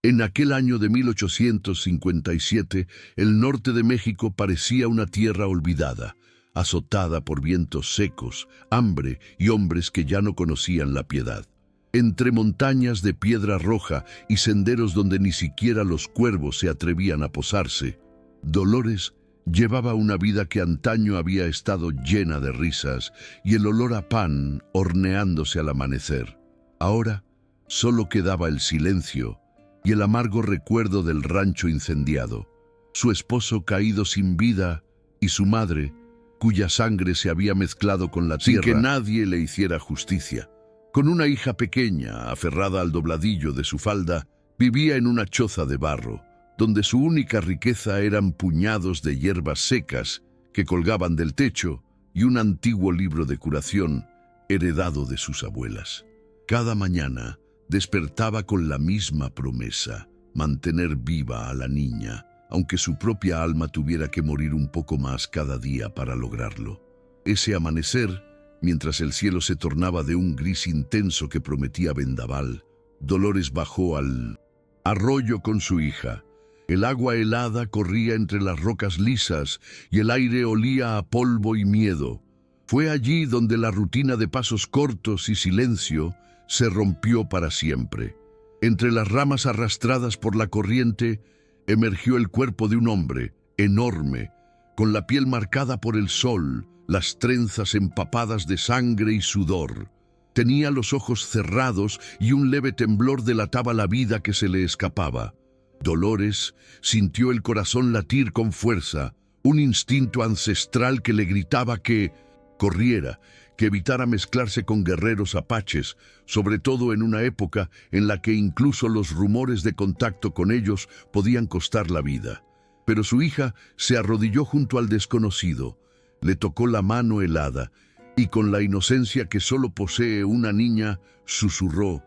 En aquel año de 1857, el norte de México parecía una tierra olvidada, azotada por vientos secos, hambre y hombres que ya no conocían la piedad. Entre montañas de piedra roja y senderos donde ni siquiera los cuervos se atrevían a posarse, Dolores llevaba una vida que antaño había estado llena de risas y el olor a pan horneándose al amanecer. Ahora solo quedaba el silencio y el amargo recuerdo del rancho incendiado, su esposo caído sin vida y su madre, cuya sangre se había mezclado con la tierra sin que nadie le hiciera justicia. Con una hija pequeña, aferrada al dobladillo de su falda, vivía en una choza de barro, donde su única riqueza eran puñados de hierbas secas que colgaban del techo y un antiguo libro de curación heredado de sus abuelas. Cada mañana despertaba con la misma promesa: mantener viva a la niña, aunque su propia alma tuviera que morir un poco más cada día para lograrlo. Ese amanecer, mientras el cielo se tornaba de un gris intenso que prometía vendaval, Dolores bajó al arroyo con su hija. El agua helada corría entre las rocas lisas y el aire olía a polvo y miedo. Fue allí donde la rutina de pasos cortos y silencio se rompió para siempre. Entre las ramas arrastradas por la corriente emergió el cuerpo de un hombre, enorme, con la piel marcada por el sol, las trenzas empapadas de sangre y sudor. Tenía los ojos cerrados y un leve temblor delataba la vida que se le escapaba. Dolores sintió el corazón latir con fuerza, un instinto ancestral que le gritaba que corriera, que evitara mezclarse con guerreros apaches, sobre todo en una época en la que incluso los rumores de contacto con ellos podían costar la vida. Pero su hija se arrodilló junto al desconocido, le tocó la mano helada y con la inocencia que solo posee una niña, susurró: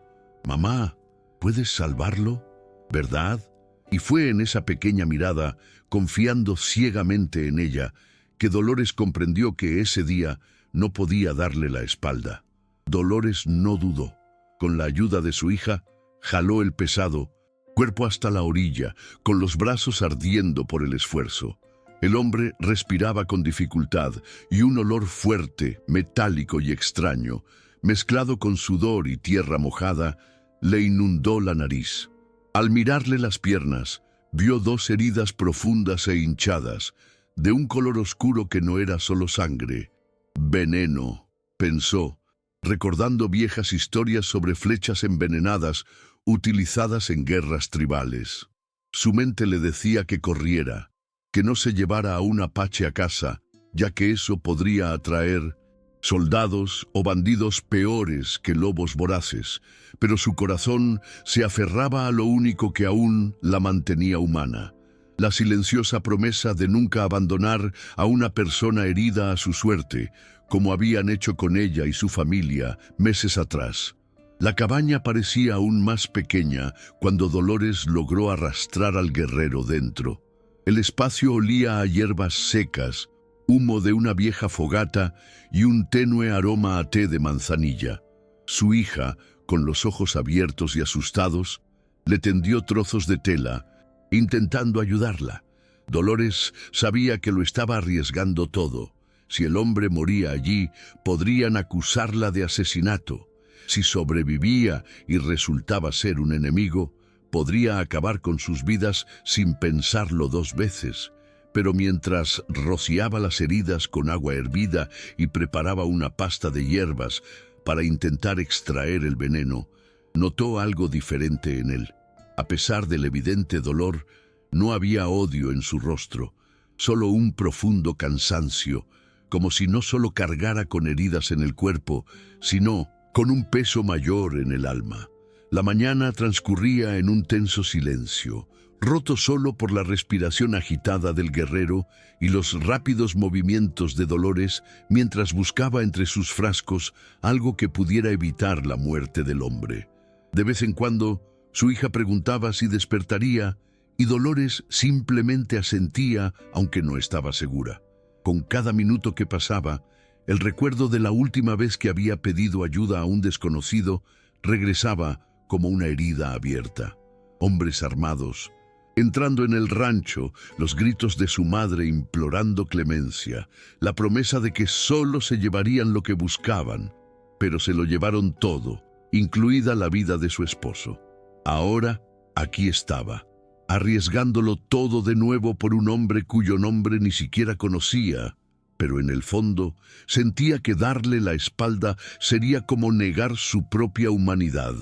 «Mamá, ¿puedes salvarlo? ¿Verdad?». Y fue en esa pequeña mirada, confiando ciegamente en ella, que Dolores comprendió que ese día no podía darle la espalda. Dolores no dudó. Con la ayuda de su hija, jaló el pesado cuerpo hasta la orilla, con los brazos ardiendo por el esfuerzo. El hombre respiraba con dificultad y un olor fuerte, metálico y extraño, mezclado con sudor y tierra mojada, le inundó la nariz. Al mirarle las piernas, vio dos heridas profundas e hinchadas, de un color oscuro que no era solo sangre. «Veneno», pensó, recordando viejas historias sobre flechas envenenadas utilizadas en guerras tribales. Su mente le decía que corriera, que no se llevara a un apache a casa, ya que eso podría atraer soldados o bandidos peores que lobos voraces, pero su corazón se aferraba a lo único que aún la mantenía humana: la silenciosa promesa de nunca abandonar a una persona herida a su suerte, como habían hecho con ella y su familia meses atrás. La cabaña parecía aún más pequeña cuando Dolores logró arrastrar al guerrero dentro. El espacio olía a hierbas secas, humo de una vieja fogata y un tenue aroma a té de manzanilla. Su hija, con los ojos abiertos y asustados, le tendió trozos de tela, intentando ayudarla. Dolores sabía que lo estaba arriesgando todo. Si el hombre moría allí, podrían acusarla de asesinato. Si sobrevivía y resultaba ser un enemigo, podría acabar con sus vidas sin pensarlo dos veces. Pero mientras rociaba las heridas con agua hervida y preparaba una pasta de hierbas para intentar extraer el veneno, notó algo diferente en él. A pesar del evidente dolor, no había odio en su rostro, solo un profundo cansancio, como si no solo cargara con heridas en el cuerpo, sino con un peso mayor en el alma. La mañana transcurría en un tenso silencio, roto solo por la respiración agitada del guerrero y los rápidos movimientos de Dolores mientras buscaba entre sus frascos algo que pudiera evitar la muerte del hombre. De vez en cuando, su hija preguntaba si despertaría y Dolores simplemente asentía, aunque no estaba segura. Con cada minuto que pasaba, el recuerdo de la última vez que había pedido ayuda a un desconocido regresaba como una herida abierta. hombres armados. Entrando en el rancho, los gritos de su madre implorando clemencia, la promesa de que solo se llevarían lo que buscaban, pero se lo llevaron todo, incluida la vida de su esposo. Ahora, aquí estaba, arriesgándolo todo de nuevo por un hombre cuyo nombre ni siquiera conocía, pero en el fondo sentía que darle la espalda sería como negar su propia humanidad.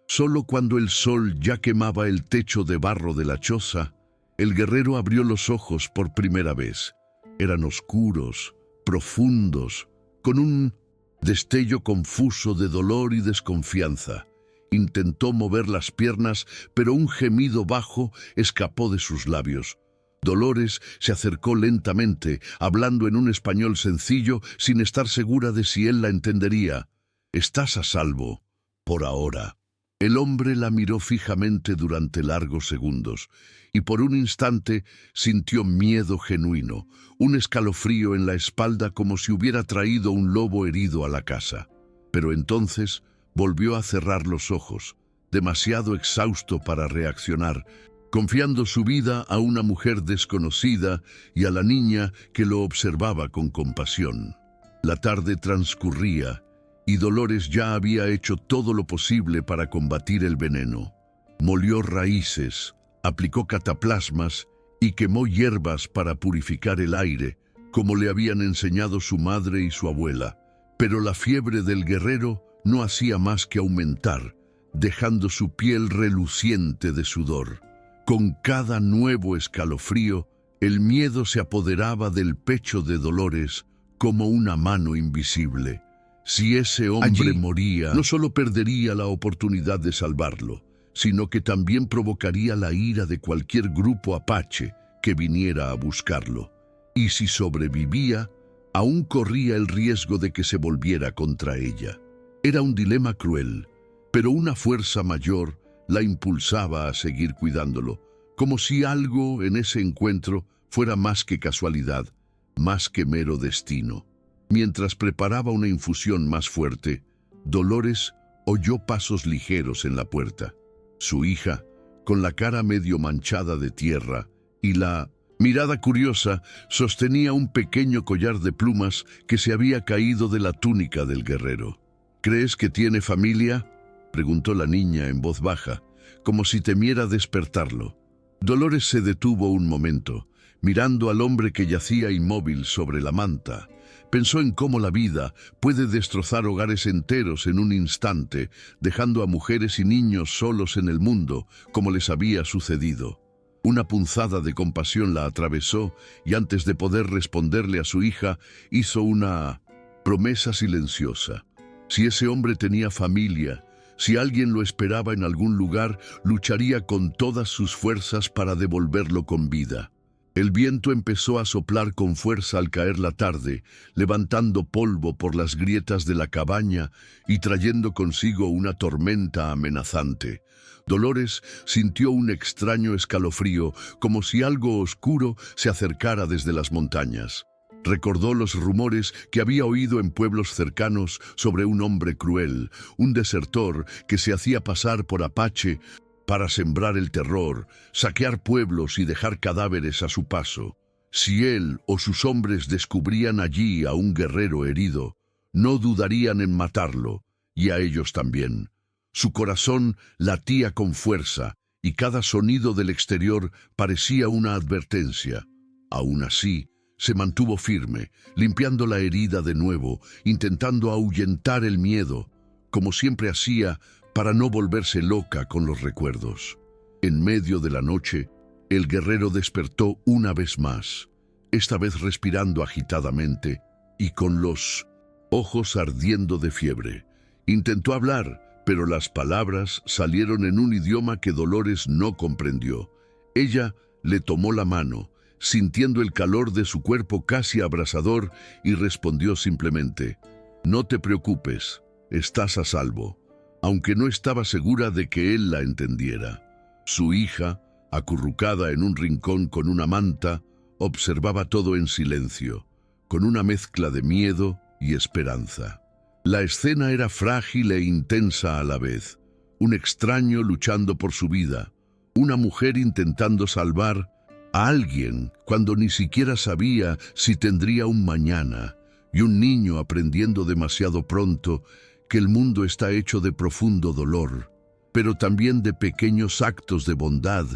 Solo cuando el sol ya quemaba el techo de barro de la choza, el guerrero abrió los ojos por primera vez. Eran oscuros, profundos, con un destello confuso de dolor y desconfianza. Intentó mover las piernas, pero un gemido bajo escapó de sus labios. Dolores se acercó lentamente, hablando en un español sencillo, sin estar segura de si él la entendería. «Estás a salvo, por ahora». El hombre la miró fijamente durante largos segundos, y por un instante sintió miedo genuino, un escalofrío en la espalda como si hubiera traído un lobo herido a la casa. Pero entonces volvió a cerrar los ojos, demasiado exhausto para reaccionar, confiando su vida a una mujer desconocida y a la niña que lo observaba con compasión. La tarde transcurría, y Dolores ya había hecho todo lo posible para combatir el veneno. Molió raíces, aplicó cataplasmas y quemó hierbas para purificar el aire, como le habían enseñado su madre y su abuela. Pero la fiebre del guerrero no hacía más que aumentar, dejando su piel reluciente de sudor. Con cada nuevo escalofrío, el miedo se apoderaba del pecho de Dolores como una mano invisible. Si ese hombre moría, no solo perdería la oportunidad de salvarlo, sino que también provocaría la ira de cualquier grupo apache que viniera a buscarlo. Y si sobrevivía, aún corría el riesgo de que se volviera contra ella. Era un dilema cruel, pero una fuerza mayor la impulsaba a seguir cuidándolo, como si algo en ese encuentro fuera más que casualidad, más que mero destino. Mientras preparaba una infusión más fuerte, Dolores oyó pasos ligeros en la puerta. Su hija, con la cara medio manchada de tierra y la mirada curiosa, sostenía un pequeño collar de plumas que se había caído de la túnica del guerrero. «¿Crees que tiene familia?», preguntó la niña en voz baja, como si temiera despertarlo. Dolores se detuvo un momento, mirando al hombre que yacía inmóvil sobre la manta. Pensó en cómo la vida puede destrozar hogares enteros en un instante, dejando a mujeres y niños solos en el mundo, como les había sucedido. Una punzada de compasión la atravesó y antes de poder responderle a su hija, hizo una promesa silenciosa. Si ese hombre tenía familia, si alguien lo esperaba en algún lugar, lucharía con todas sus fuerzas para devolverlo con vida. El viento empezó a soplar con fuerza al caer la tarde, levantando polvo por las grietas de la cabaña y trayendo consigo una tormenta amenazante. Dolores sintió un extraño escalofrío, como si algo oscuro se acercara desde las montañas. Recordó los rumores que había oído en pueblos cercanos sobre un hombre cruel, un desertor que se hacía pasar por apache para sembrar el terror, saquear pueblos y dejar cadáveres a su paso. Si él o sus hombres descubrían allí a un guerrero herido, no dudarían en matarlo, y a ellos también. Su corazón latía con fuerza, y cada sonido del exterior parecía una advertencia. Aún así, se mantuvo firme, limpiando la herida de nuevo, intentando ahuyentar el miedo, como siempre hacía, para no volverse loca con los recuerdos. En medio de la noche, el guerrero despertó una vez más, esta vez respirando agitadamente y con los ojos ardiendo de fiebre. Intentó hablar, pero las palabras salieron en un idioma que Dolores no comprendió. Ella le tomó la mano, sintiendo el calor de su cuerpo casi abrasador, y respondió simplemente: «No te preocupes, estás a salvo», aunque no estaba segura de que él la entendiera. Su hija, acurrucada en un rincón con una manta, observaba todo en silencio, con una mezcla de miedo y esperanza. La escena era frágil e intensa a la vez, un extraño luchando por su vida, una mujer intentando salvar a alguien cuando ni siquiera sabía si tendría un mañana, y un niño aprendiendo demasiado pronto que el mundo está hecho de profundo dolor, pero también de pequeños actos de bondad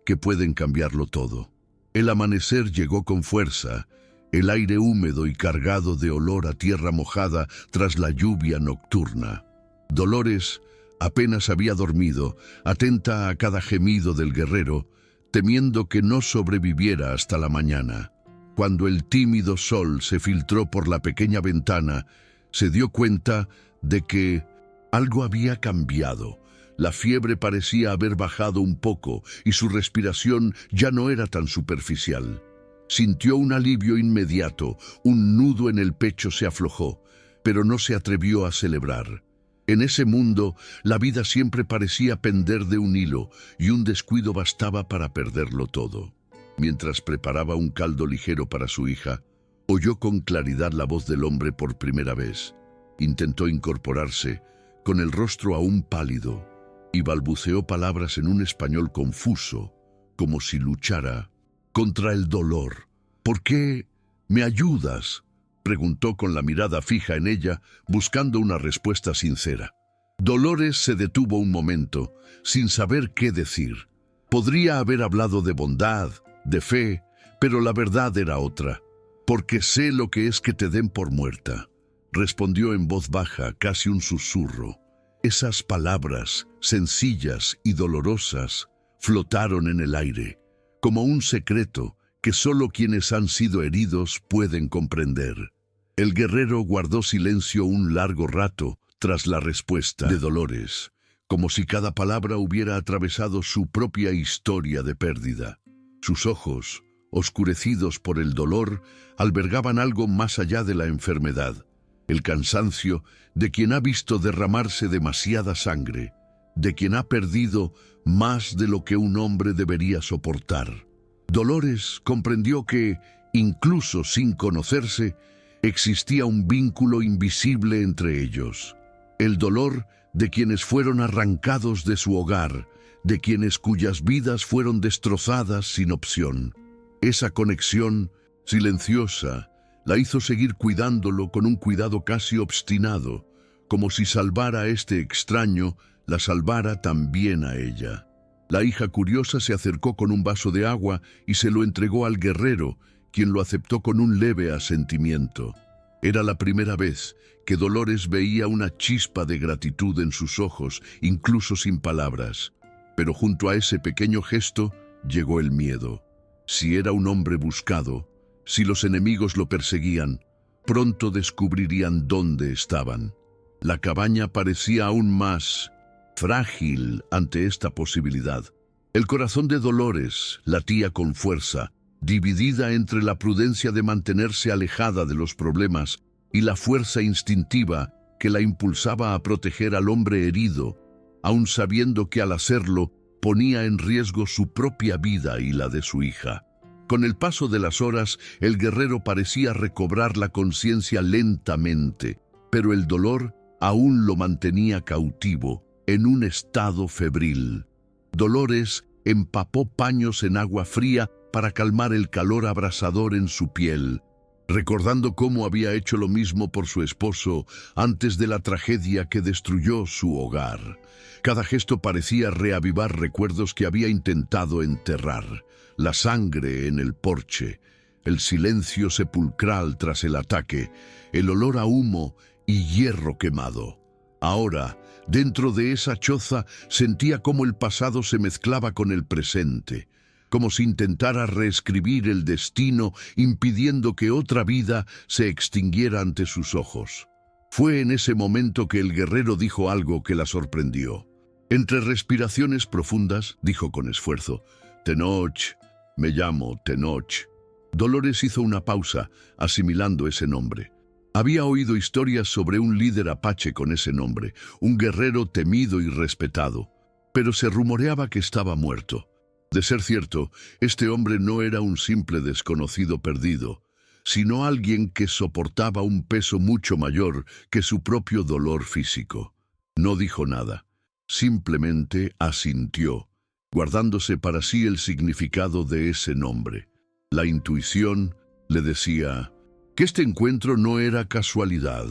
que pueden cambiarlo todo. El amanecer llegó con fuerza, el aire húmedo y cargado de olor a tierra mojada tras la lluvia nocturna. Dolores apenas había dormido, atenta a cada gemido del guerrero, temiendo que no sobreviviera hasta la mañana. Cuando el tímido sol se filtró por la pequeña ventana, se dio cuenta de que algo había cambiado. La fiebre parecía haber bajado un poco y su respiración ya no era tan superficial. Sintió un alivio inmediato, un nudo en el pecho se aflojó, pero no se atrevió a celebrar. En ese mundo, la vida siempre parecía pender de un hilo y un descuido bastaba para perderlo todo. Mientras preparaba un caldo ligero para su hija, oyó con claridad la voz del hombre por primera vez. Intentó incorporarse, con el rostro aún pálido, y balbuceó palabras en un español confuso, como si luchara contra el dolor. ¿Por qué me ayudas?, preguntó con la mirada fija en ella, buscando una respuesta sincera. Dolores se detuvo un momento, sin saber qué decir. Podría haber hablado de bondad, de fe, pero la verdad era otra. «Porque sé lo que es que te den por muerta», respondió en voz baja, casi un susurro. Esas palabras, sencillas y dolorosas, flotaron en el aire, como un secreto que solo quienes han sido heridos pueden comprender. El guerrero guardó silencio un largo rato tras la respuesta de Dolores, como si cada palabra hubiera atravesado su propia historia de pérdida. Sus ojos, oscurecidos por el dolor, albergaban algo más allá de la enfermedad, el cansancio de quien ha visto derramarse demasiada sangre, de quien ha perdido más de lo que un hombre debería soportar. Dolores comprendió que, incluso sin conocerse, existía un vínculo invisible entre ellos. El dolor de quienes fueron arrancados de su hogar, de quienes cuyas vidas fueron destrozadas sin opción. Esa conexión, silenciosa, la hizo seguir cuidándolo con un cuidado casi obstinado, como si salvar a este extraño la salvara también a ella. La hija curiosa se acercó con un vaso de agua y se lo entregó al guerrero, quien lo aceptó con un leve asentimiento. Era la primera vez que Dolores veía una chispa de gratitud en sus ojos, incluso sin palabras. Pero junto a ese pequeño gesto llegó el miedo. Si era un hombre buscado, si los enemigos lo perseguían, pronto descubrirían dónde estaban. La cabaña parecía aún más frágil ante esta posibilidad. El corazón de Dolores latía con fuerza, dividida entre la prudencia de mantenerse alejada de los problemas y la fuerza instintiva que la impulsaba a proteger al hombre herido, aun sabiendo que al hacerlo ponía en riesgo su propia vida y la de su hija. Con el paso de las horas, el guerrero parecía recobrar la conciencia lentamente, pero el dolor aún lo mantenía cautivo, en un estado febril. Dolores empapó paños en agua fría para calmar el calor abrasador en su piel, recordando cómo había hecho lo mismo por su esposo antes de la tragedia que destruyó su hogar. Cada gesto parecía reavivar recuerdos que había intentado enterrar. La sangre en el porche, el silencio sepulcral tras el ataque, el olor a humo y hierro quemado. Ahora, dentro de esa choza, sentía cómo el pasado se mezclaba con el presente, como si intentara reescribir el destino, impidiendo que otra vida se extinguiera ante sus ojos. Fue en ese momento que el guerrero dijo algo que la sorprendió. Entre respiraciones profundas, dijo con esfuerzo: «Tenoch, me llamo Tenoch». Dolores hizo una pausa, asimilando ese nombre. Había oído historias sobre un líder apache con ese nombre, un guerrero temido y respetado, pero se rumoreaba que estaba muerto. De ser cierto, este hombre no era un simple desconocido perdido, sino alguien que soportaba un peso mucho mayor que su propio dolor físico. No dijo nada, simplemente asintió, guardándose para sí el significado de ese nombre. La intuición le decía que este encuentro no era casualidad.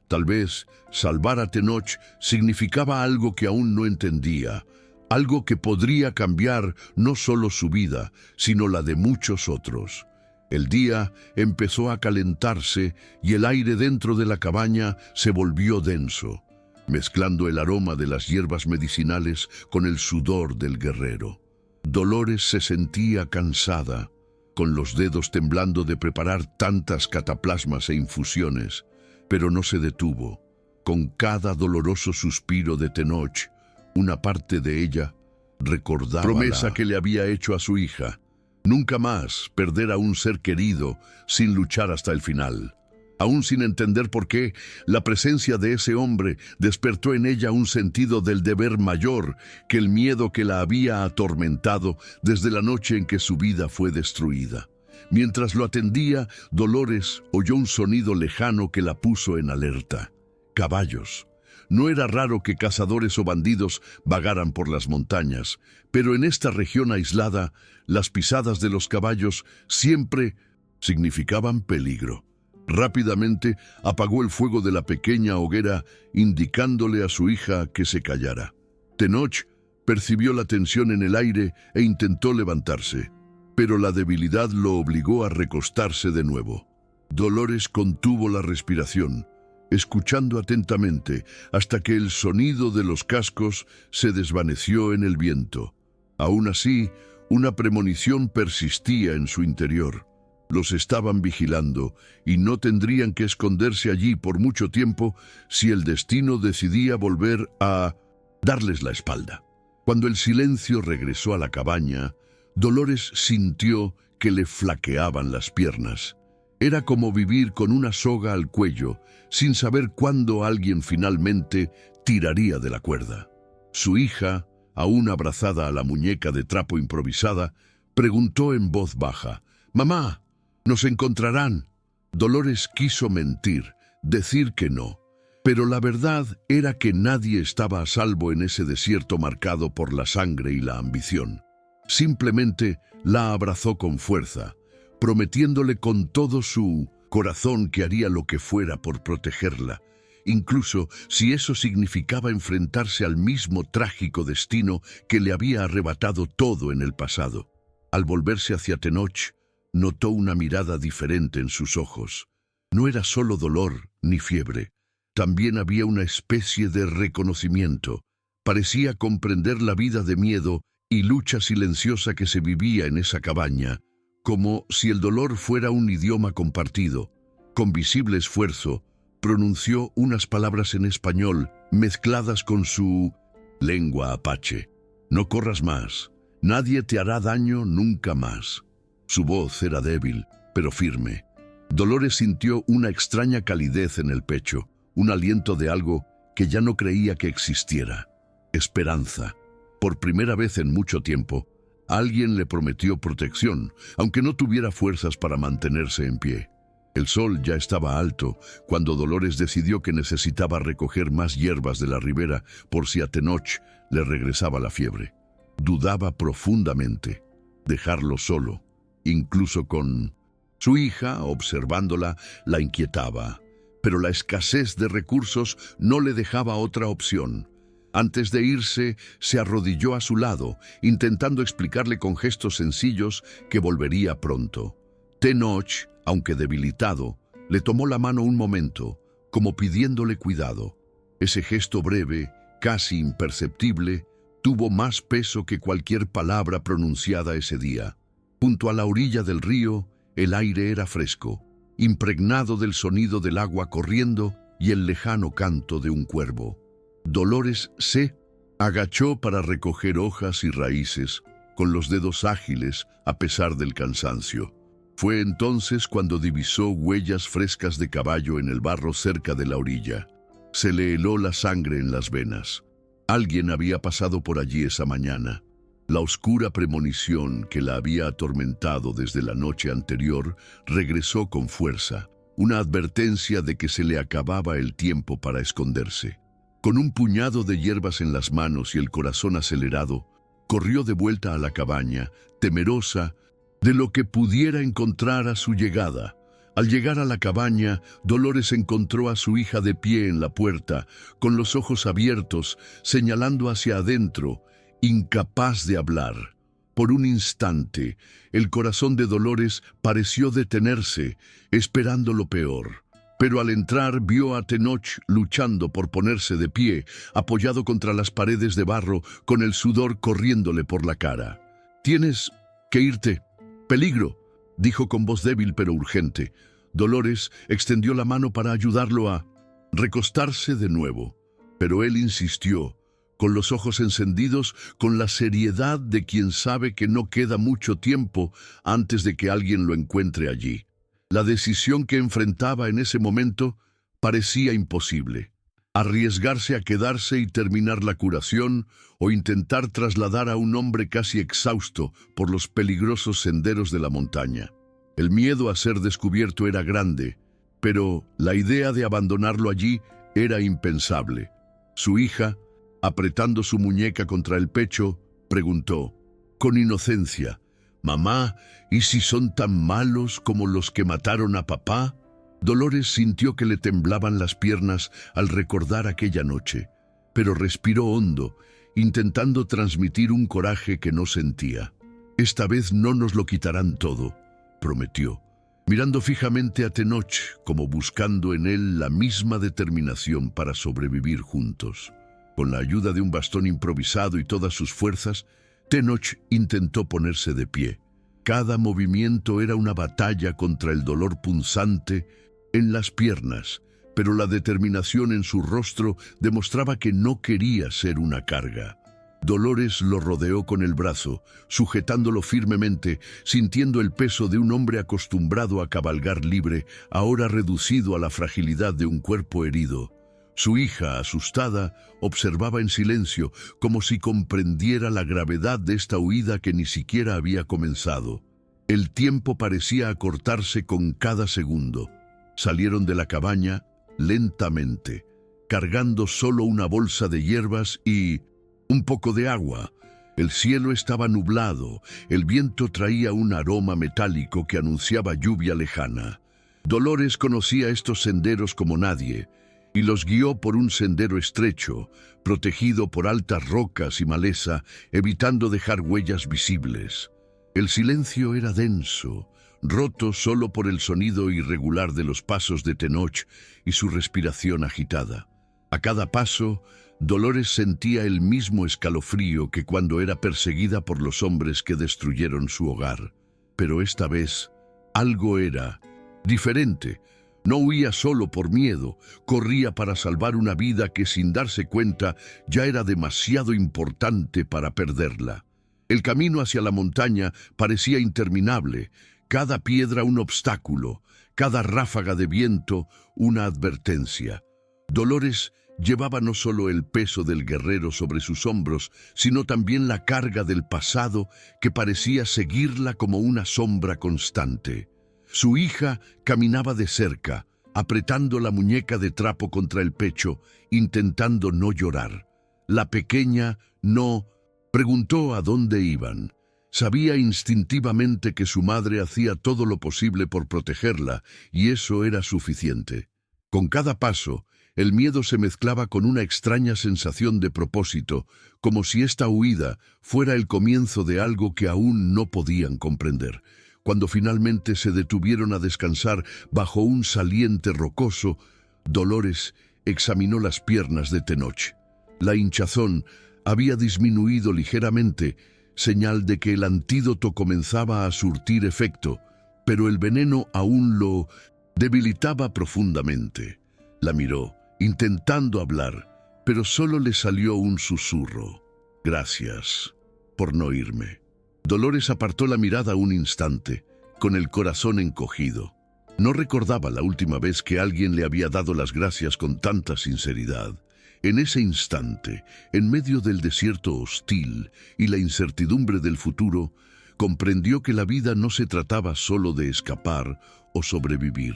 Tal vez salvar a Tenoch significaba algo que aún no entendía, algo que podría cambiar no solo su vida, sino la de muchos otros. El día empezó a calentarse y el aire dentro de la cabaña se volvió denso, mezclando el aroma de las hierbas medicinales con el sudor del guerrero. Dolores se sentía cansada, con los dedos temblando de preparar tantas cataplasmas e infusiones, pero no se detuvo. Con cada doloroso suspiro de Tenoch, una parte de ella recordaba la promesa que le había hecho a su hija: nunca más perder a un ser querido sin luchar hasta el final. Aún sin entender por qué, la presencia de ese hombre despertó en ella un sentido del deber mayor que el miedo que la había atormentado desde la noche en que su vida fue destruida. Mientras lo atendía, Dolores oyó un sonido lejano que la puso en alerta. Caballos. No era raro que cazadores o bandidos vagaran por las montañas, pero en esta región aislada, las pisadas de los caballos siempre significaban peligro. Rápidamente apagó el fuego de la pequeña hoguera, indicándole a su hija que se callara. Tenoch percibió la tensión en el aire e intentó levantarse, pero la debilidad lo obligó a recostarse de nuevo. Dolores contuvo la respiración, escuchando atentamente hasta que el sonido de los cascos se desvaneció en el viento. Aún así, una premonición persistía en su interior. Los estaban vigilando y no tendrían que esconderse allí por mucho tiempo si el destino decidía volver a darles la espalda. Cuando el silencio regresó a la cabaña, Dolores sintió que le flaqueaban las piernas. Era como vivir con una soga al cuello, sin saber cuándo alguien finalmente tiraría de la cuerda. Su hija, aún abrazada a la muñeca de trapo improvisada, preguntó en voz baja: «Mamá, ¿nos encontrarán?» Dolores quiso mentir, decir que no, pero la verdad era que nadie estaba a salvo en ese desierto marcado por la sangre y la ambición. Simplemente la abrazó con fuerza, prometiéndole con todo su corazón que haría lo que fuera por protegerla, incluso si eso significaba enfrentarse al mismo trágico destino que le había arrebatado todo en el pasado. Al volverse hacia Tenoch, notó una mirada diferente en sus ojos. No era solo dolor ni fiebre, también había una especie de reconocimiento. Parecía comprender la vida de miedo y lucha silenciosa que se vivía en esa cabaña, como si el dolor fuera un idioma compartido. Con visible esfuerzo, pronunció unas palabras en español mezcladas con su lengua apache. «No corras más. Nadie te hará daño nunca más». Su voz era débil, pero firme. Dolores sintió una extraña calidez en el pecho, un aliento de algo que ya no creía que existiera. Esperanza. Por primera vez en mucho tiempo, alguien le prometió protección, aunque no tuviera fuerzas para mantenerse en pie. El sol ya estaba alto cuando Dolores decidió que necesitaba recoger más hierbas de la ribera por si a Tenoch le regresaba la fiebre. Dudaba profundamente. Dejarlo solo, incluso con su hija, observándola, la inquietaba. Pero la escasez de recursos no le dejaba otra opción. Antes de irse, se arrodilló a su lado, intentando explicarle con gestos sencillos que volvería pronto. Tenoch, aunque debilitado, le tomó la mano un momento, como pidiéndole cuidado. Ese gesto breve, casi imperceptible, tuvo más peso que cualquier palabra pronunciada ese día. Junto a la orilla del río, el aire era fresco, impregnado del sonido del agua corriendo y el lejano canto de un cuervo. Dolores se agachó para recoger hojas y raíces, con los dedos ágiles a pesar del cansancio. Fue entonces cuando divisó huellas frescas de caballo en el barro cerca de la orilla. Se le heló la sangre en las venas. Alguien había pasado por allí esa mañana. La oscura premonición que la había atormentado desde la noche anterior regresó con fuerza, una advertencia de que se le acababa el tiempo para esconderse. Con un puñado de hierbas en las manos y el corazón acelerado, corrió de vuelta a la cabaña, temerosa de lo que pudiera encontrar a su llegada. Al llegar a la cabaña, Dolores encontró a su hija de pie en la puerta, con los ojos abiertos, señalando hacia adentro, incapaz de hablar. Por un instante, el corazón de Dolores pareció detenerse, esperando lo peor. Pero al entrar vio a Tenoch luchando por ponerse de pie, apoyado contra las paredes de barro, con el sudor corriéndole por la cara. «Tienes que irte. Peligro», dijo con voz débil pero urgente. Dolores extendió la mano para ayudarlo a recostarse de nuevo, pero él insistió, con los ojos encendidos, con la seriedad de quien sabe que no queda mucho tiempo antes de que alguien lo encuentre allí. La decisión que enfrentaba en ese momento parecía imposible. Arriesgarse a quedarse y terminar la curación o intentar trasladar a un hombre casi exhausto por los peligrosos senderos de la montaña. El miedo a ser descubierto era grande, pero la idea de abandonarlo allí era impensable. Su hija, apretando su muñeca contra el pecho, preguntó, con inocencia, «Mamá, ¿y si son tan malos como los que mataron a papá?» Dolores sintió que le temblaban las piernas al recordar aquella noche, pero respiró hondo, intentando transmitir un coraje que no sentía. «Esta vez no nos lo quitarán todo», prometió, mirando fijamente a Tenoch, como buscando en él la misma determinación para sobrevivir juntos. Con la ayuda de un bastón improvisado y todas sus fuerzas, Tenoch intentó ponerse de pie. Cada movimiento era una batalla contra el dolor punzante en las piernas, pero la determinación en su rostro demostraba que no quería ser una carga. Dolores lo rodeó con el brazo, sujetándolo firmemente, sintiendo el peso de un hombre acostumbrado a cabalgar libre, ahora reducido a la fragilidad de un cuerpo herido. Su hija, asustada, observaba en silencio, como si comprendiera la gravedad de esta huida que ni siquiera había comenzado. El tiempo parecía acortarse con cada segundo. Salieron de la cabaña lentamente, cargando solo una bolsa de hierbas y un poco de agua. El cielo estaba nublado, el viento traía un aroma metálico que anunciaba lluvia lejana. Dolores conocía estos senderos como nadie, y los guió por un sendero estrecho, protegido por altas rocas y maleza, evitando dejar huellas visibles. El silencio era denso, roto solo por el sonido irregular de los pasos de Tenoch y su respiración agitada. A cada paso, Dolores sentía el mismo escalofrío que cuando era perseguida por los hombres que destruyeron su hogar. Pero esta vez, algo era diferente. No huía solo por miedo, corría para salvar una vida que sin darse cuenta ya era demasiado importante para perderla. El camino hacia la montaña parecía interminable, cada piedra un obstáculo, cada ráfaga de viento una advertencia. Dolores llevaba no solo el peso del guerrero sobre sus hombros, sino también la carga del pasado que parecía seguirla como una sombra constante. Su hija caminaba de cerca, apretando la muñeca de trapo contra el pecho, intentando no llorar. La pequeña no preguntó a dónde iban. Sabía instintivamente que su madre hacía todo lo posible por protegerla, y eso era suficiente. Con cada paso, el miedo se mezclaba con una extraña sensación de propósito, como si esta huida fuera el comienzo de algo que aún no podían comprender. Cuando finalmente se detuvieron a descansar bajo un saliente rocoso, Dolores examinó las piernas de Tenoch. La hinchazón había disminuido ligeramente, señal de que el antídoto comenzaba a surtir efecto, pero el veneno aún lo debilitaba profundamente. La miró, intentando hablar, pero solo le salió un susurro. «Gracias por no irme». Dolores apartó la mirada un instante, con el corazón encogido. No recordaba la última vez que alguien le había dado las gracias con tanta sinceridad. En ese instante, en medio del desierto hostil y la incertidumbre del futuro, comprendió que la vida no se trataba solo de escapar o sobrevivir.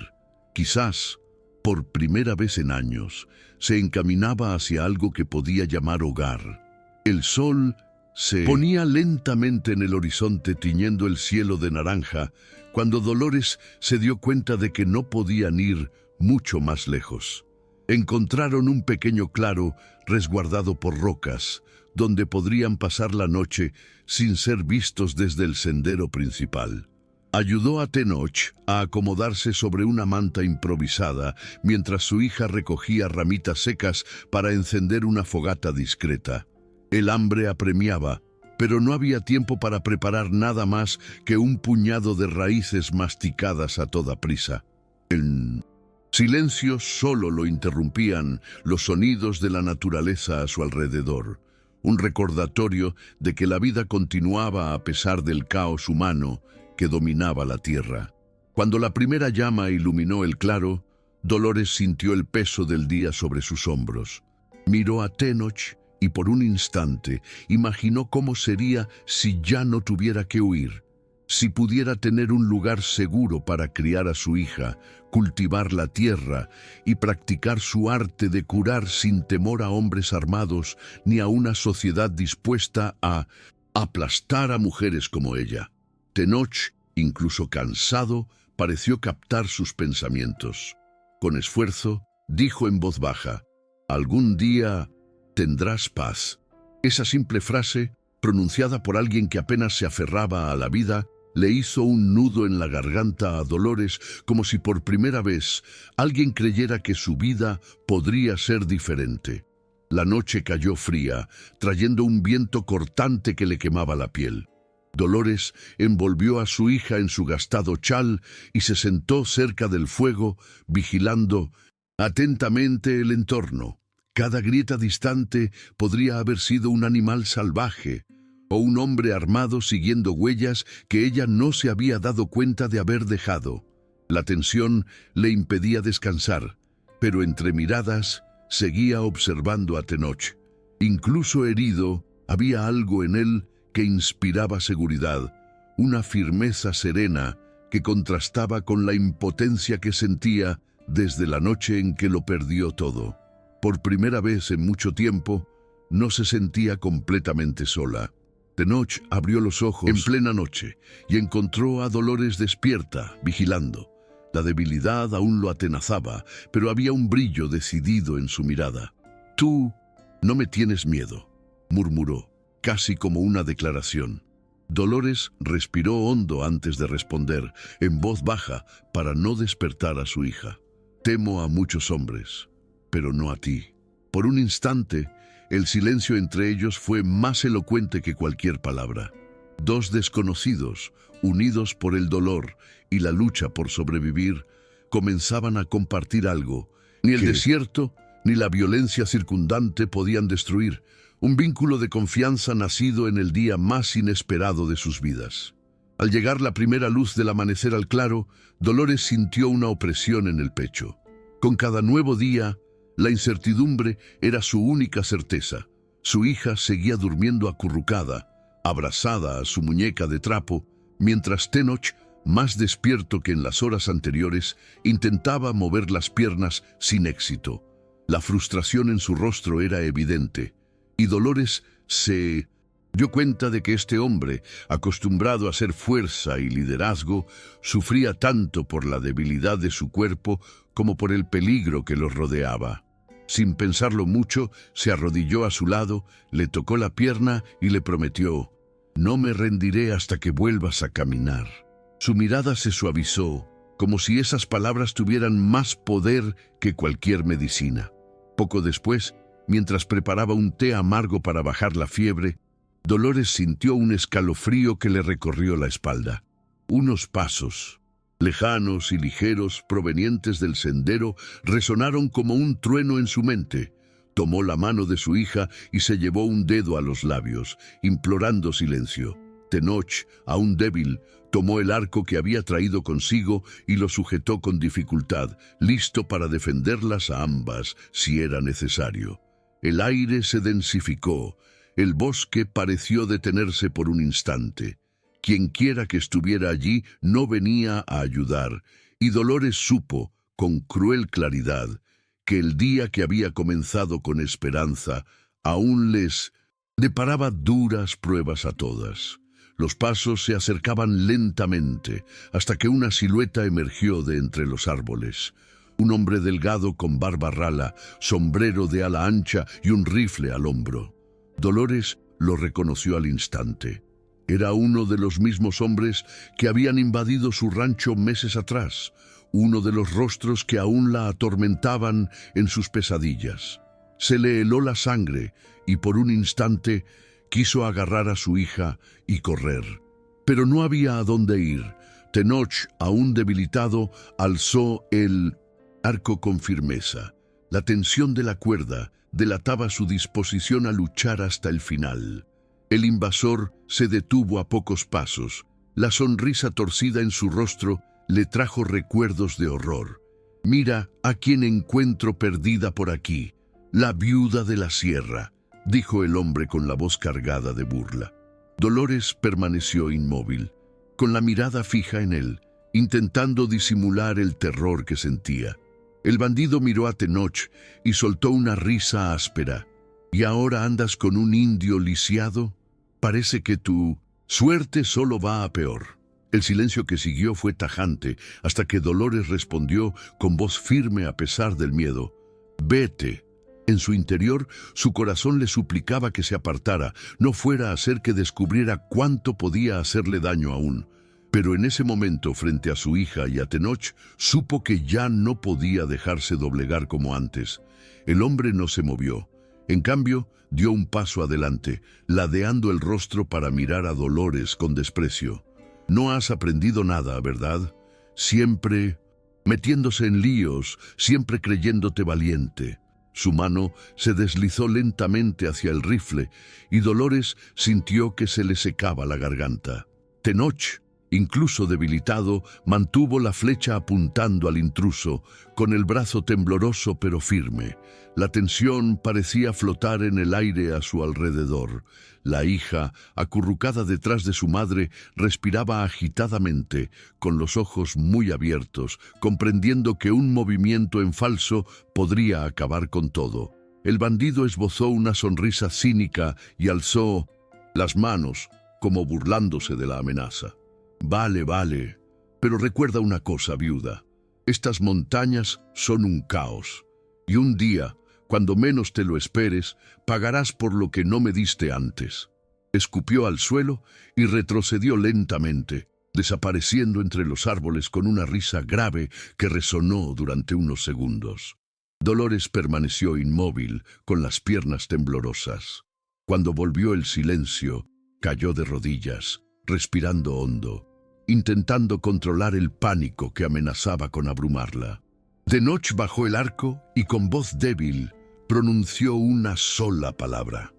Quizás, por primera vez en años, se encaminaba hacia algo que podía llamar hogar. El sol se ponía lentamente en el horizonte tiñendo el cielo de naranja cuando Dolores se dio cuenta de que no podían ir mucho más lejos. Encontraron un pequeño claro resguardado por rocas, donde podrían pasar la noche sin ser vistos desde el sendero principal. Ayudó a Tenoch a acomodarse sobre una manta improvisada mientras su hija recogía ramitas secas para encender una fogata discreta. El hambre apremiaba, pero no había tiempo para preparar nada más que un puñado de raíces masticadas a toda prisa. El silencio solo lo interrumpían los sonidos de la naturaleza a su alrededor, un recordatorio de que la vida continuaba a pesar del caos humano que dominaba la tierra. Cuando la primera llama iluminó el claro, Dolores sintió el peso del día sobre sus hombros. Miró a Tenoch y por un instante imaginó cómo sería si ya no tuviera que huir, si pudiera tener un lugar seguro para criar a su hija, cultivar la tierra y practicar su arte de curar sin temor a hombres armados ni a una sociedad dispuesta a aplastar a mujeres como ella. Tenoch, incluso cansado, pareció captar sus pensamientos. Con esfuerzo, dijo en voz baja: «Algún día tendrás paz». Esa simple frase, pronunciada por alguien que apenas se aferraba a la vida, le hizo un nudo en la garganta a Dolores, como si por primera vez alguien creyera que su vida podría ser diferente. La noche cayó fría, trayendo un viento cortante que le quemaba la piel. Dolores envolvió a su hija en su gastado chal y se sentó cerca del fuego, vigilando atentamente el entorno. Cada grieta distante podría haber sido un animal salvaje o un hombre armado siguiendo huellas que ella no se había dado cuenta de haber dejado. La tensión le impedía descansar, pero entre miradas seguía observando a Tenoch. Incluso herido, había algo en él que inspiraba seguridad, una firmeza serena que contrastaba con la impotencia que sentía desde la noche en que lo perdió todo. Por primera vez en mucho tiempo, no se sentía completamente sola. Tenoch abrió los ojos en plena noche y encontró a Dolores despierta, vigilando. La debilidad aún lo atenazaba, pero había un brillo decidido en su mirada. «Tú no me tienes miedo», murmuró, casi como una declaración. Dolores respiró hondo antes de responder, en voz baja, para no despertar a su hija. «Temo a muchos hombres, pero no a ti». Por un instante, el silencio entre ellos fue más elocuente que cualquier palabra. Dos desconocidos, unidos por el dolor y la lucha por sobrevivir, comenzaban a compartir algo. Ni el desierto ni la violencia circundante podían destruir un vínculo de confianza nacido en el día más inesperado de sus vidas. Al llegar la primera luz del amanecer al claro, Dolores sintió una opresión en el pecho. Con cada nuevo día, la incertidumbre era su única certeza. Su hija seguía durmiendo acurrucada, abrazada a su muñeca de trapo, mientras Tenoch, más despierto que en las horas anteriores, intentaba mover las piernas sin éxito. La frustración en su rostro era evidente, y Dolores se dio cuenta de que este hombre, acostumbrado a ser fuerza y liderazgo, sufría tanto por la debilidad de su cuerpo como por el peligro que los rodeaba. Sin pensarlo mucho, se arrodilló a su lado, le tocó la pierna y le prometió: «No me rendiré hasta que vuelvas a caminar». Su mirada se suavizó, como si esas palabras tuvieran más poder que cualquier medicina. Poco después, mientras preparaba un té amargo para bajar la fiebre, Dolores sintió un escalofrío que le recorrió la espalda. Unos pasos, lejanos y ligeros, provenientes del sendero, resonaron como un trueno en su mente. Tomó la mano de su hija y se llevó un dedo a los labios, implorando silencio. Tenoch, aún débil, tomó el arco que había traído consigo y lo sujetó con dificultad, listo para defenderlas a ambas si era necesario. El aire se densificó, el bosque pareció detenerse por un instante. Quienquiera que estuviera allí no venía a ayudar, y Dolores supo, con cruel claridad, que el día que había comenzado con esperanza aún les Deparaba duras pruebas a todas. Los pasos se acercaban lentamente hasta que una silueta emergió de entre los árboles. Un hombre delgado con barba rala, sombrero de ala ancha y un rifle al hombro. Dolores lo reconoció al instante. Era uno de los mismos hombres que habían invadido su rancho meses atrás, uno de los rostros que aún la atormentaban en sus pesadillas. Se le heló la sangre y por un instante quiso agarrar a su hija y correr. Pero no había a dónde ir. Tenoch, aún debilitado, alzó el arco con firmeza. La tensión de la cuerda delataba su disposición a luchar hasta el final. El invasor se detuvo a pocos pasos. La sonrisa torcida en su rostro le trajo recuerdos de horror. «Mira a quien encuentro perdida por aquí, la viuda de la sierra», dijo el hombre con la voz cargada de burla. Dolores permaneció inmóvil, con la mirada fija en él, intentando disimular el terror que sentía. El bandido miró a Tenoch y soltó una risa áspera. «¿Y ahora andas con un indio lisiado? Parece que tu suerte solo va a peor». El silencio que siguió fue tajante hasta que Dolores respondió con voz firme a pesar del miedo. «Vete». En su interior, su corazón le suplicaba que se apartara, no fuera a hacer que descubriera cuánto podía hacerle daño aún. Pero en ese momento, frente a su hija y a Tenoch, supo que ya no podía dejarse doblegar como antes. El hombre no se movió. En cambio, dio un paso adelante, ladeando el rostro para mirar a Dolores con desprecio. «No has aprendido nada, ¿verdad? Siempre metiéndose en líos, siempre creyéndote valiente». Su mano se deslizó lentamente hacia el rifle y Dolores sintió que se le secaba la garganta. Tenoch, incluso debilitado, mantuvo la flecha apuntando al intruso, con el brazo tembloroso pero firme. La tensión parecía flotar en el aire a su alrededor. La hija, acurrucada detrás de su madre, respiraba agitadamente, con los ojos muy abiertos, comprendiendo que un movimiento en falso podría acabar con todo. El bandido esbozó una sonrisa cínica y alzó las manos, como burlándose de la amenaza. «Vale, vale, pero recuerda una cosa, viuda. Estas montañas son un caos, y un día, cuando menos te lo esperes, pagarás por lo que no me diste antes». Escupió al suelo y retrocedió lentamente, desapareciendo entre los árboles con una risa grave que resonó durante unos segundos. Dolores permaneció inmóvil, con las piernas temblorosas. Cuando volvió el silencio, cayó de rodillas, respirando hondo, intentando controlar el pánico que amenazaba con abrumarla. Tenoch bajó el arco y con voz débil pronunció una sola palabra: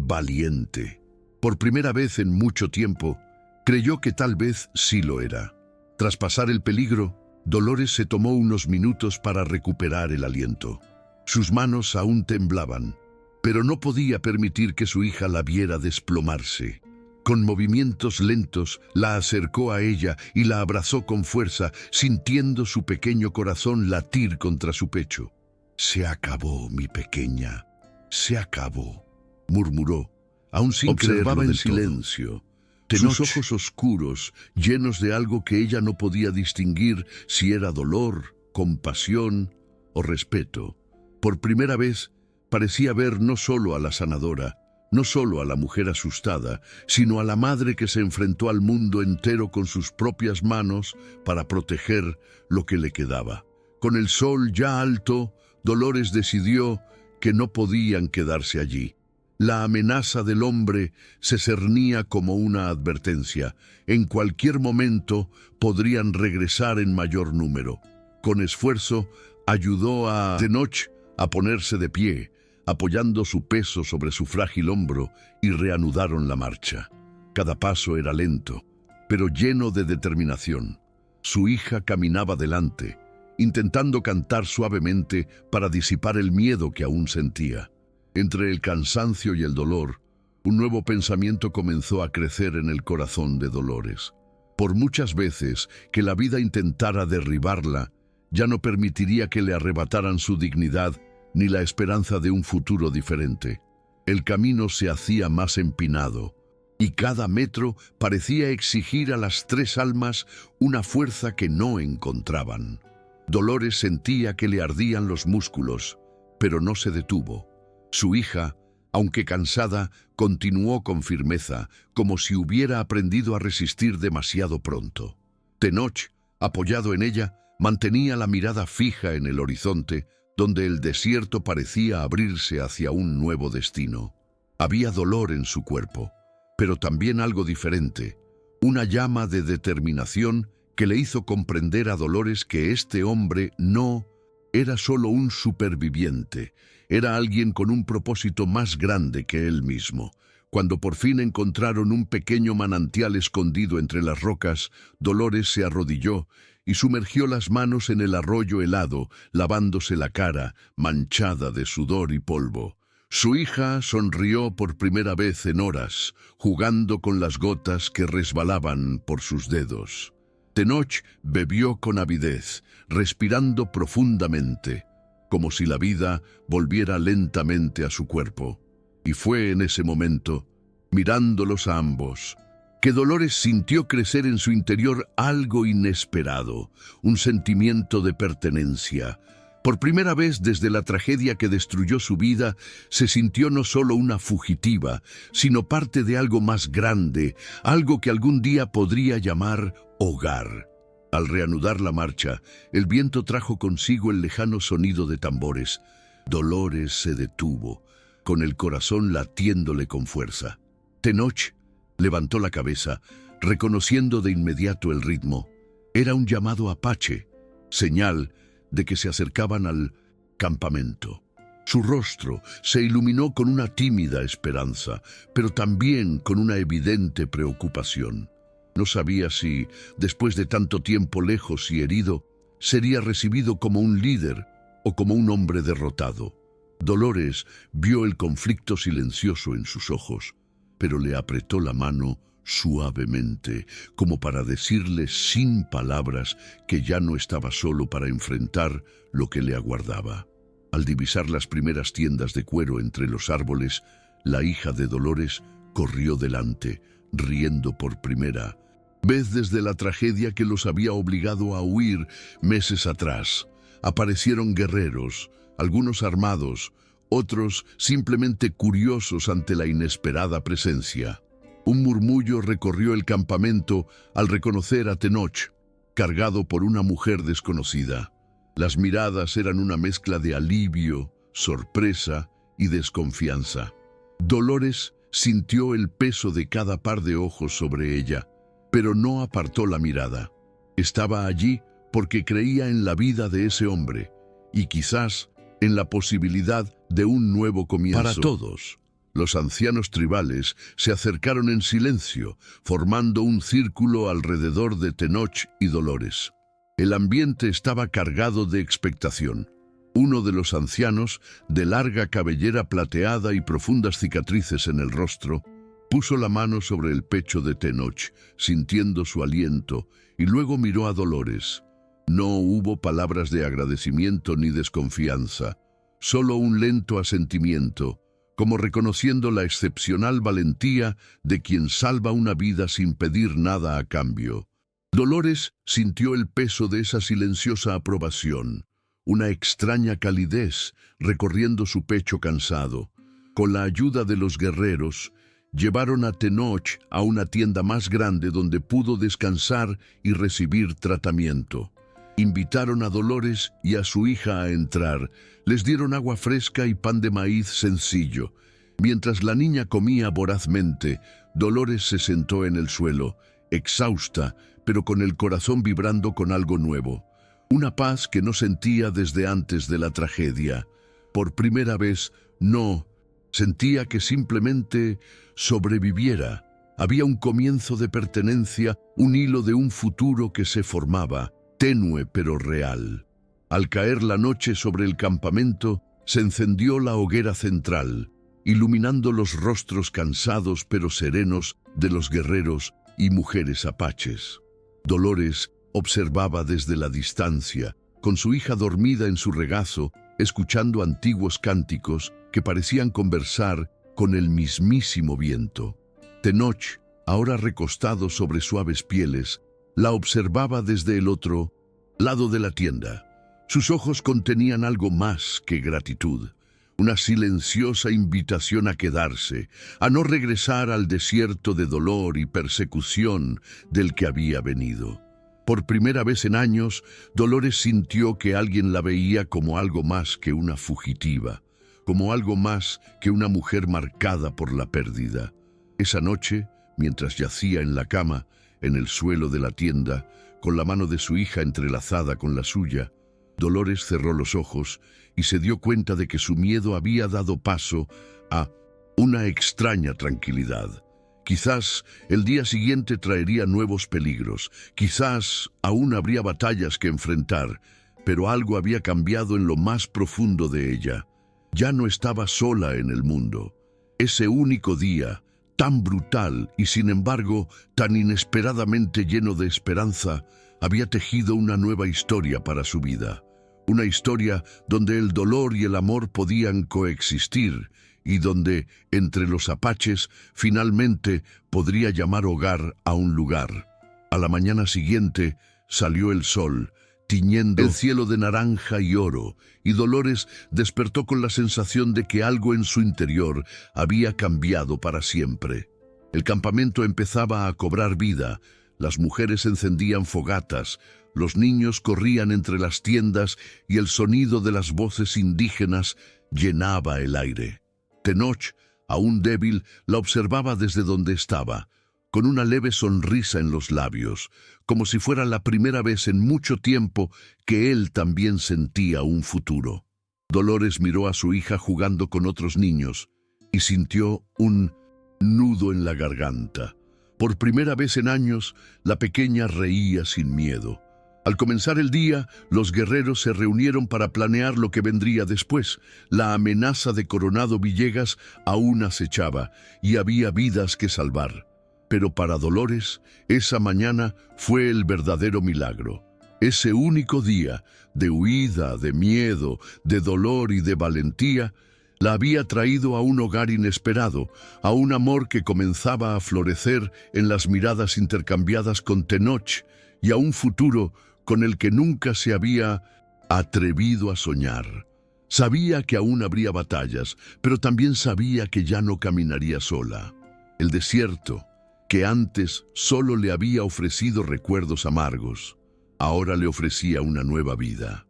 «valiente». Por primera vez en mucho tiempo, creyó que tal vez sí lo era. Tras pasar el peligro, Dolores se tomó unos minutos para recuperar el aliento. Sus manos aún temblaban, pero no podía permitir que su hija la viera desplomarse. Con movimientos lentos, la acercó a ella y la abrazó con fuerza, sintiendo su pequeño corazón latir contra su pecho. «Se acabó, mi pequeña, se acabó», murmuró, aún sin observaba en silencio. Sus ojos oscuros, llenos de algo que ella no podía distinguir si era dolor, compasión o respeto. Por primera vez, parecía ver no solo a la sanadora, no solo a la mujer asustada, sino a la madre que se enfrentó al mundo entero con sus propias manos para proteger lo que le quedaba. Con el sol ya alto, Dolores decidió que no podían quedarse allí. La amenaza del hombre se cernía como una advertencia. En cualquier momento podrían regresar en mayor número. Con esfuerzo, ayudó a Tenoch a ponerse de pie, apoyando su peso sobre su frágil hombro, y reanudaron la marcha. Cada paso era lento, pero lleno de determinación. Su hija caminaba delante, intentando cantar suavemente para disipar el miedo que aún sentía. Entre el cansancio y el dolor, un nuevo pensamiento comenzó a crecer en el corazón de Dolores. Por muchas veces que la vida intentara derribarla, ya no permitiría que le arrebataran su dignidad ni la esperanza de un futuro diferente. El camino se hacía más empinado, y cada metro parecía exigir a las tres almas una fuerza que no encontraban. Dolores sentía que le ardían los músculos, pero no se detuvo. Su hija, aunque cansada, continuó con firmeza, como si hubiera aprendido a resistir demasiado pronto. Tenoch, apoyado en ella, mantenía la mirada fija en el horizonte, donde el desierto parecía abrirse hacia un nuevo destino. Había dolor en su cuerpo, pero también algo diferente, una llama de determinación que le hizo comprender a Dolores que este hombre no era solo un superviviente, era alguien con un propósito más grande que él mismo. Cuando por fin encontraron un pequeño manantial escondido entre las rocas, Dolores se arrodilló y sumergió las manos en el arroyo helado, lavándose la cara, manchada de sudor y polvo. Su hija sonrió por primera vez en horas, jugando con las gotas que resbalaban por sus dedos. Tenoch bebió con avidez, respirando profundamente, como si la vida volviera lentamente a su cuerpo. Y fue en ese momento, mirándolos a ambos, que Dolores sintió crecer en su interior algo inesperado, un sentimiento de pertenencia. Por primera vez desde la tragedia que destruyó su vida, se sintió no solo una fugitiva, sino parte de algo más grande, algo que algún día podría llamar hogar. Al reanudar la marcha, el viento trajo consigo el lejano sonido de tambores. Dolores se detuvo, con el corazón latiéndole con fuerza. Tenoch levantó la cabeza, reconociendo de inmediato el ritmo. Era un llamado apache, señal de que se acercaban al campamento. Su rostro se iluminó con una tímida esperanza, pero también con una evidente preocupación. No sabía si, después de tanto tiempo lejos y herido, sería recibido como un líder o como un hombre derrotado. Dolores vio el conflicto silencioso en sus ojos, pero le apretó la mano suavemente, como para decirle sin palabras que ya no estaba solo para enfrentar lo que le aguardaba. Al divisar las primeras tiendas de cuero entre los árboles, la hija de Dolores corrió delante, riendo por primera vez desde la tragedia que los había obligado a huir meses atrás. Aparecieron guerreros, algunos armados, otros simplemente curiosos ante la inesperada presencia. Un murmullo recorrió el campamento al reconocer a Tenoch, cargado por una mujer desconocida. Las miradas eran una mezcla de alivio, sorpresa y desconfianza. Dolores sintió el peso de cada par de ojos sobre ella, pero no apartó la mirada. Estaba allí porque creía en la vida de ese hombre y quizás en la posibilidad de un nuevo comienzo. Para todos, los ancianos tribales se acercaron en silencio, formando un círculo alrededor de Tenoch y Dolores. El ambiente estaba cargado de expectación. Uno de los ancianos, de larga cabellera plateada y profundas cicatrices en el rostro, puso la mano sobre el pecho de Tenoch, sintiendo su aliento, y luego miró a Dolores. No hubo palabras de agradecimiento ni desconfianza, solo un lento asentimiento, como reconociendo la excepcional valentía de quien salva una vida sin pedir nada a cambio. Dolores sintió el peso de esa silenciosa aprobación, una extraña calidez recorriendo su pecho cansado. Con la ayuda de los guerreros, llevaron a Tenoch a una tienda más grande donde pudo descansar y recibir tratamiento. Invitaron a Dolores y a su hija a entrar. Les dieron agua fresca y pan de maíz sencillo. Mientras la niña comía vorazmente, Dolores se sentó en el suelo, exhausta, pero con el corazón vibrando con algo nuevo. Una paz que no sentía desde antes de la tragedia. Por primera vez, no sentía que simplemente sobreviviera. Había un comienzo de pertenencia, un hilo de un futuro que se formaba, tenue pero real. Al caer la noche sobre el campamento, se encendió la hoguera central, iluminando los rostros cansados pero serenos de los guerreros y mujeres apaches. Dolores observaba desde la distancia, con su hija dormida en su regazo, escuchando antiguos cánticos que parecían conversar con el mismísimo viento. Tenoch, ahora recostado sobre suaves pieles, la observaba desde el otro lado de la tienda. Sus ojos contenían algo más que gratitud, una silenciosa invitación a quedarse, a no regresar al desierto de dolor y persecución del que había venido. Por primera vez en años, Dolores sintió que alguien la veía como algo más que una fugitiva, como algo más que una mujer marcada por la pérdida. Esa noche, mientras yacía en la cama, en el suelo de la tienda, con la mano de su hija entrelazada con la suya, Dolores cerró los ojos y se dio cuenta de que su miedo había dado paso a una extraña tranquilidad. Quizás el día siguiente traería nuevos peligros, quizás aún habría batallas que enfrentar, pero algo había cambiado en lo más profundo de ella. Ya no estaba sola en el mundo. Ese único día, tan brutal y sin embargo tan inesperadamente lleno de esperanza, había tejido una nueva historia para su vida. Una historia donde el dolor y el amor podían coexistir y donde, entre los apaches, finalmente podría llamar hogar a un lugar. A la mañana siguiente salió el sol, tiñendo el cielo de naranja y oro, y Dolores despertó con la sensación de que algo en su interior había cambiado para siempre. El campamento empezaba a cobrar vida, las mujeres encendían fogatas, los niños corrían entre las tiendas y el sonido de las voces indígenas llenaba el aire. Tenoch, aún débil, la observaba desde donde estaba, con una leve sonrisa en los labios, como si fuera la primera vez en mucho tiempo que él también sentía un futuro. Dolores miró a su hija jugando con otros niños y sintió un nudo en la garganta. Por primera vez en años, la pequeña reía sin miedo. Al comenzar el día, los guerreros se reunieron para planear lo que vendría después. La amenaza de Coronado Villegas aún acechaba y había vidas que salvar. Pero para Dolores, esa mañana fue el verdadero milagro. Ese único día, de huida, de miedo, de dolor y de valentía, la había traído a un hogar inesperado, a un amor que comenzaba a florecer en las miradas intercambiadas con Tenoch y a un futuro con el que nunca se había atrevido a soñar. Sabía que aún habría batallas, pero también sabía que ya no caminaría sola. El desierto, que antes solo le había ofrecido recuerdos amargos, ahora le ofrecía una nueva vida.